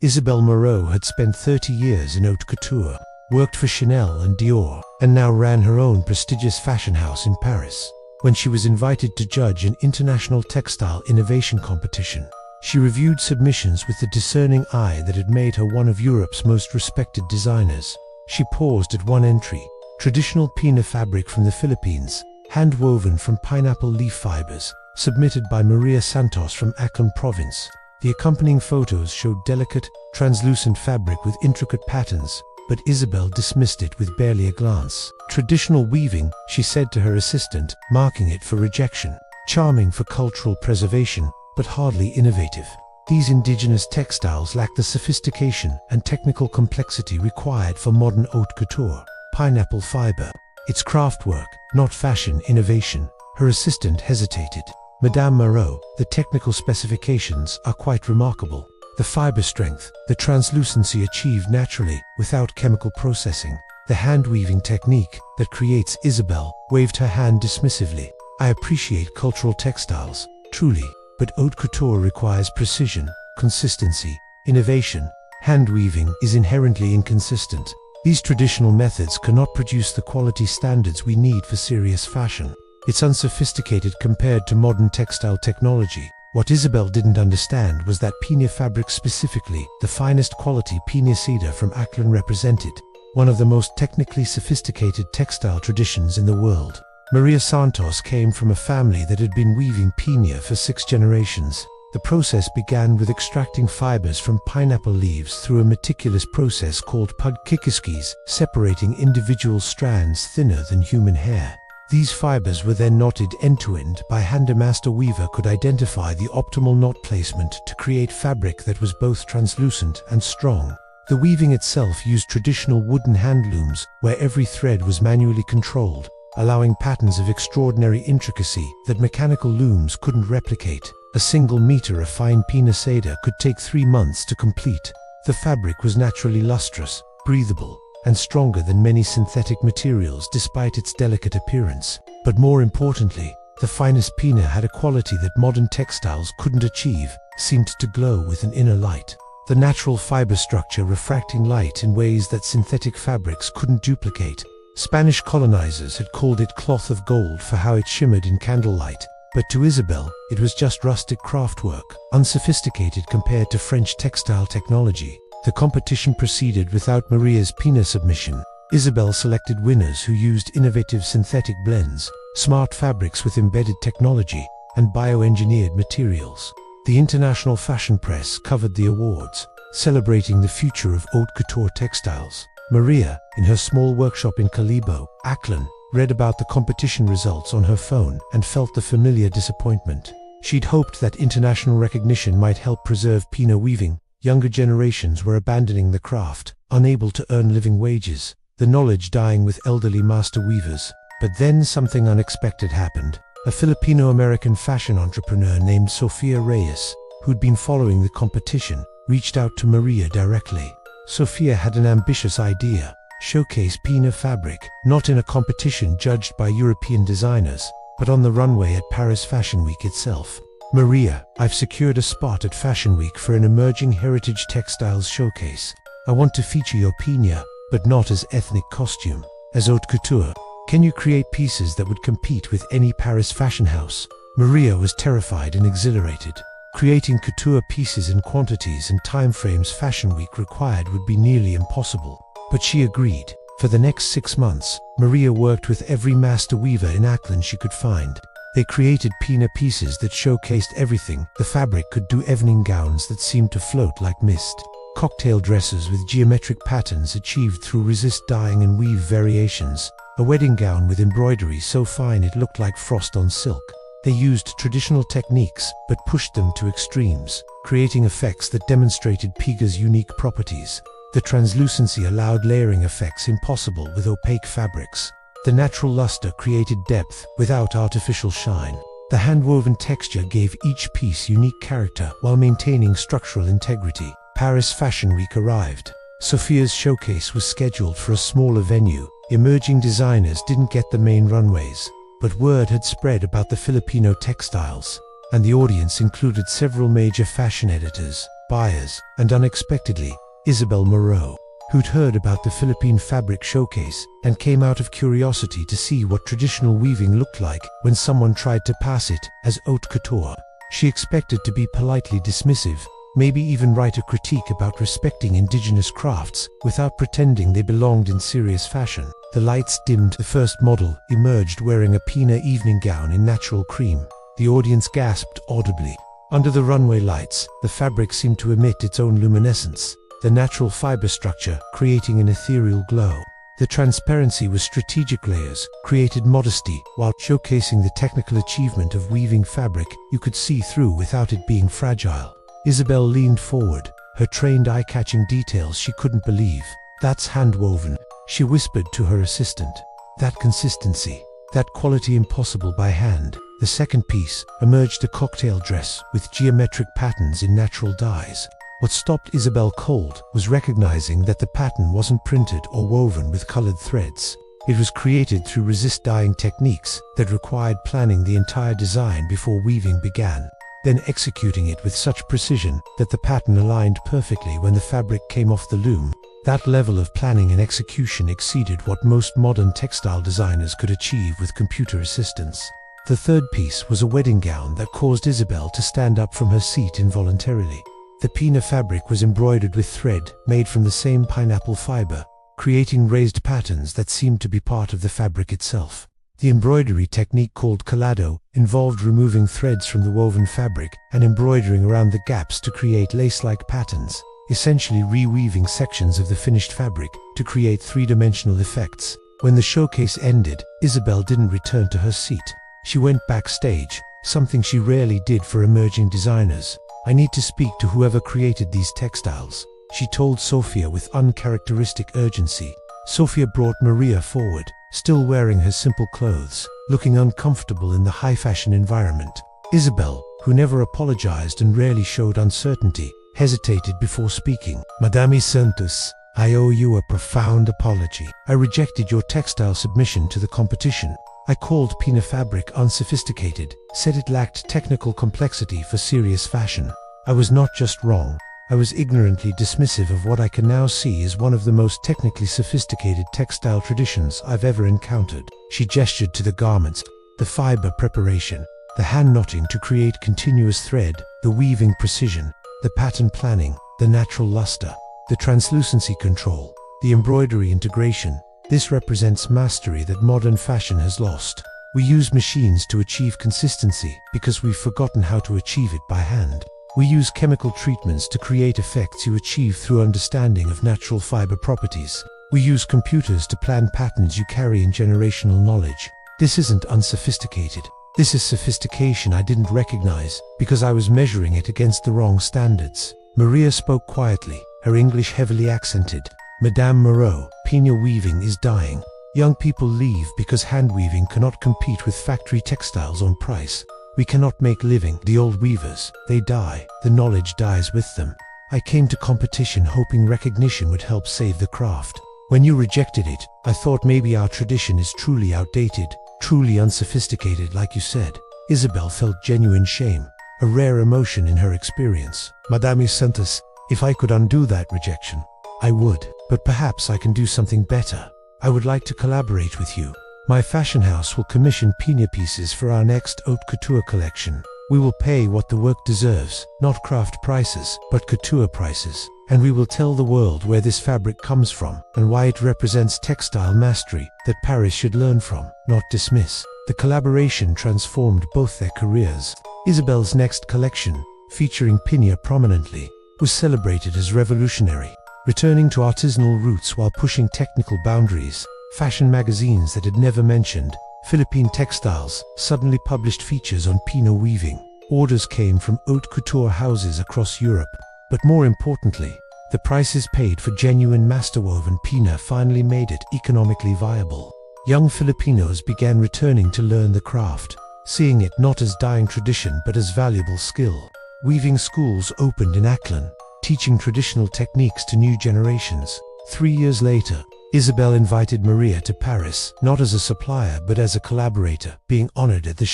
Isabelle Moreau had spent 30 years in haute couture, worked for Chanel and Dior, and now ran her own prestigious fashion house in Paris. When she was invited to judge an international textile innovation competition, she reviewed submissions with the discerning eye that had made her one of Europe's most respected designers. She paused at one entry: traditional piña fabric from the Philippines, hand-woven from pineapple leaf fibers, submitted by Maria Santos from Aklan province. The accompanying photos showed delicate, translucent fabric with intricate patterns, but Isabelle dismissed it with barely a glance. "Traditional weaving," she said to her assistant, marking it for rejection. "Charming for cultural preservation, but hardly innovative. These indigenous textiles lack the sophistication and technical complexity required for modern haute couture." Pineapple fiber. "It's craftwork, not fashion innovation." Her assistant hesitated. "Madame Moreau, the technical specifications are quite remarkable. The fiber strength, the translucency achieved naturally, without chemical processing, the hand-weaving technique that creates." Isabelle waved her hand dismissively. "I appreciate cultural textiles, truly, but haute couture requires precision, consistency, innovation. Hand-weaving is inherently inconsistent. These traditional methods cannot produce the quality standards we need for serious fashion. It's unsophisticated compared to modern textile technology." What Isabelle didn't understand was that piña fabric, specifically the finest quality piña seda from Aklan, represented one of the most technically sophisticated textile traditions in the world. Maria Santos came from a family that had been weaving piña for 6 generations. The process began with extracting fibers from pineapple leaves through a meticulous process called pagkikiskis, separating individual strands thinner than human hair. These fibers were then knotted end-to-end by hand. A master weaver could identify the optimal knot placement to create fabric that was both translucent and strong. The weaving itself used traditional wooden hand looms, where every thread was manually controlled, allowing patterns of extraordinary intricacy that mechanical looms couldn't replicate. A single meter of fine piña seda could take 3 months to complete. The fabric was naturally lustrous, breathable, and stronger than many synthetic materials despite its delicate appearance. But more importantly, the finest piña had a quality that modern textiles couldn't achieve, seemed to glow with an inner light. The natural fiber structure refracting light in ways that synthetic fabrics couldn't duplicate. Spanish colonizers had called it cloth of gold for how it shimmered in candlelight, but to Isabelle, it was just rustic craftwork, unsophisticated compared to French textile technology. The competition proceeded without Maria's piña submission. Isabelle selected winners who used innovative synthetic blends, smart fabrics with embedded technology, and bioengineered materials. The international fashion press covered the awards, celebrating the future of haute couture textiles. Maria, in her small workshop in Calibo, Aklan, read about the competition results on her phone and felt the familiar disappointment. She'd hoped that international recognition might help preserve piña weaving. Younger generations were abandoning the craft, unable to earn living wages, the knowledge dying with elderly master weavers. But then something unexpected happened. A Filipino-American fashion entrepreneur named Sofia Reyes, who'd been following the competition, reached out to Maria directly. Sofia had an ambitious idea: showcase piña fabric, not in a competition judged by European designers, but on the runway at Paris Fashion Week itself. "Maria, I've secured a spot at Fashion Week for an emerging heritage textiles showcase. I want to feature your piña, but not as ethnic costume, as haute couture. Can you create pieces that would compete with any Paris fashion house?" Maria was terrified and exhilarated. Creating couture pieces in quantities and timeframes Fashion Week required would be nearly impossible. But she agreed. For the next 6 months, Maria worked with every master weaver in Aklan she could find. They created piña pieces that showcased everything. The fabric could do evening gowns that seemed to float like mist, cocktail dresses with geometric patterns achieved through resist dyeing and weave variations, a wedding gown with embroidery so fine it looked like frost on silk. They used traditional techniques but pushed them to extremes, creating effects that demonstrated piña's unique properties. The translucency allowed layering effects impossible with opaque fabrics. The natural luster created depth without artificial shine. The hand-woven texture gave each piece unique character while maintaining structural integrity. Paris Fashion Week arrived. Sofia's showcase was scheduled for a smaller venue. Emerging designers didn't get the main runways, but word had spread about the Filipino textiles, and the audience included several major fashion editors, buyers, and unexpectedly, Isabelle Moreau, who'd heard about the Philippine fabric showcase and came out of curiosity to see what traditional weaving looked like when someone tried to pass it as haute couture. She expected to be politely dismissive, maybe even write a critique about respecting indigenous crafts without pretending they belonged in serious fashion. The lights dimmed. The first model emerged wearing a piña evening gown in natural cream. The audience gasped audibly. Under the runway lights, the fabric seemed to emit its own luminescence, the natural fiber structure creating an ethereal glow. The transparency with strategic layers created modesty while showcasing the technical achievement of weaving fabric you could see through without it being fragile. Isabelle leaned forward, her trained eye-catching details she couldn't believe. "That's hand-woven," she whispered to her assistant. "That consistency, that quality impossible by hand." The second piece emerged a cocktail dress with geometric patterns in natural dyes. What stopped Isabelle cold was recognizing that the pattern wasn't printed or woven with colored threads. It was created through resist dyeing techniques that required planning the entire design before weaving began, then executing it with such precision that the pattern aligned perfectly when the fabric came off the loom. That level of planning and execution exceeded what most modern textile designers could achieve with computer assistance. The third piece was a wedding gown that caused Isabelle to stand up from her seat involuntarily. The piña fabric was embroidered with thread made from the same pineapple fiber, creating raised patterns that seemed to be part of the fabric itself. The embroidery technique called collado involved removing threads from the woven fabric and embroidering around the gaps to create lace-like patterns, essentially reweaving sections of the finished fabric to create three-dimensional effects. When the showcase ended, Isabelle didn't return to her seat. She went backstage, something she rarely did for emerging designers. "I need to speak to whoever created these textiles," she told Sophia with uncharacteristic urgency. Sophia brought Maria forward, still wearing her simple clothes, looking uncomfortable in the high-fashion environment. Isabelle, who never apologized and rarely showed uncertainty, hesitated before speaking. "Maria Santos, I owe you a profound apology. I rejected your textile submission to the competition. I called piña fabric unsophisticated, said it lacked technical complexity for serious fashion. I was not just wrong, I was ignorantly dismissive of what I can now see as one of the most technically sophisticated textile traditions I've ever encountered." She gestured to the garments, the fiber preparation, the hand knotting to create continuous thread, the weaving precision, the pattern planning, the natural luster, the translucency control, the embroidery integration. This represents mastery that modern fashion has lost. We use machines to achieve consistency because we've forgotten how to achieve it by hand. We use chemical treatments to create effects you achieve through understanding of natural fiber properties. We use computers to plan patterns you carry in generational knowledge. This isn't unsophisticated. This is sophistication I didn't recognize because I was measuring it against the wrong standards. Maria spoke quietly, her English heavily accented. "Madame Moreau, piña weaving is dying. Young people leave because hand weaving cannot compete with factory textiles on price. We cannot make living. The old weavers, they die, the knowledge dies with them. I came to competition hoping recognition would help save the craft. When you rejected it, I thought maybe our tradition is truly outdated, truly unsophisticated like you said." Isabelle felt genuine shame, a rare emotion in her experience. "Madame Santos, if I could undo that rejection, I would, but perhaps I can do something better. I would like to collaborate with you. My fashion house will commission piña pieces for our next haute couture collection. We will pay what the work deserves, not craft prices, but couture prices. And we will tell the world where this fabric comes from and why it represents textile mastery that Paris should learn from, not dismiss." The collaboration transformed both their careers. Isabelle's next collection, featuring piña prominently, was celebrated as revolutionary, returning to artisanal roots while pushing technical boundaries. Fashion magazines that had never mentioned Philippine textiles suddenly published features on piña weaving. Orders came from haute couture houses across Europe. But more importantly, the prices paid for genuine master-woven piña finally made it economically viable. Young Filipinos began returning to learn the craft, seeing it not as dying tradition but as valuable skill. Weaving schools opened in Aklan, teaching traditional techniques to new generations. 3 years later, Isabelle invited Maria to Paris, not as a supplier but as a collaborator, being honored at the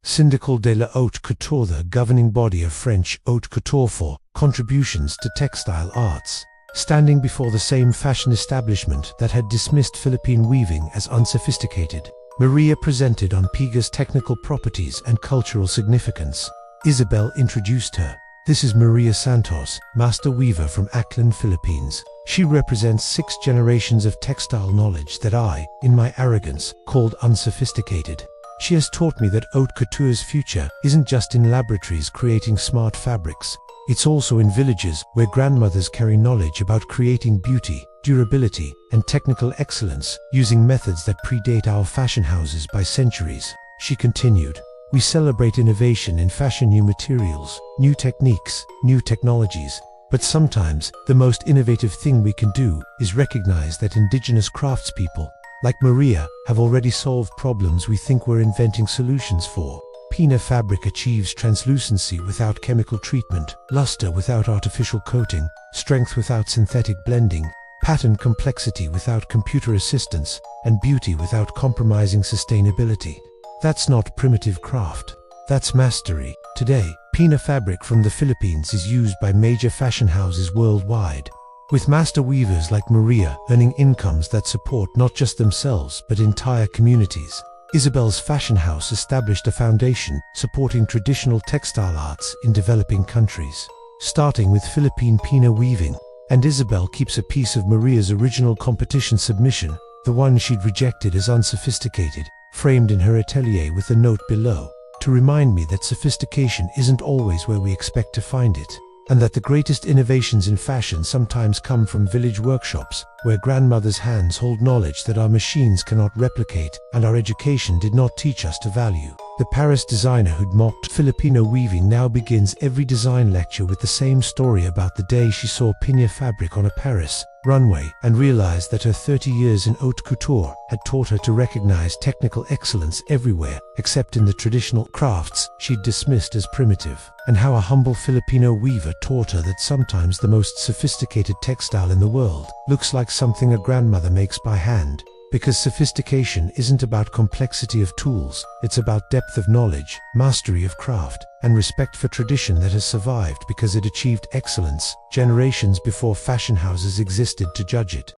Syndicat de la Haute Couture, the governing body of French haute couture for contributions to textile arts. Standing before the same fashion establishment that had dismissed Philippine weaving as unsophisticated, Maria presented on piña's technical properties and cultural significance. Isabelle introduced her. This is Maria Santos, master weaver from Aklan, Philippines. She represents 6 generations of textile knowledge that I, in my arrogance, called unsophisticated. She has taught me that haute couture's future isn't just in laboratories creating smart fabrics. It's also in villages where grandmothers carry knowledge about creating beauty, durability, and technical excellence using methods that predate our fashion houses by centuries. She continued, "We celebrate innovation in fashion, new materials, new techniques, new technologies. But sometimes, the most innovative thing we can do is recognize that indigenous craftspeople, like Maria, have already solved problems we think we're inventing solutions for. Piña fabric achieves translucency without chemical treatment, luster without artificial coating, strength without synthetic blending, pattern complexity without computer assistance, and beauty without compromising sustainability. That's not primitive craft. That's mastery." Today, piña fabric from the Philippines is used by major fashion houses worldwide, with master weavers like Maria earning incomes that support not just themselves but entire communities. Isabelle's fashion house established a foundation supporting traditional textile arts in developing countries, starting with Philippine piña weaving. And Isabelle keeps a piece of Maria's original competition submission, the one she'd rejected as unsophisticated, framed in her atelier with a note below, to remind me that sophistication isn't always where we expect to find it, and that the greatest innovations in fashion sometimes come from village workshops, where grandmothers' hands hold knowledge that our machines cannot replicate and our education did not teach us to value. The Paris designer who'd mocked Filipino weaving now begins every design lecture with the same story about the day she saw piña fabric on a Paris runway and realized that her 30 years in haute couture had taught her to recognize technical excellence everywhere except in the traditional crafts she'd dismissed as primitive, and how a humble Filipino weaver taught her that sometimes the most sophisticated textile in the world looks like something a grandmother makes by hand. Because sophistication isn't about complexity of tools, it's about depth of knowledge, mastery of craft, and respect for tradition that has survived because it achieved excellence generations before fashion houses existed to judge it.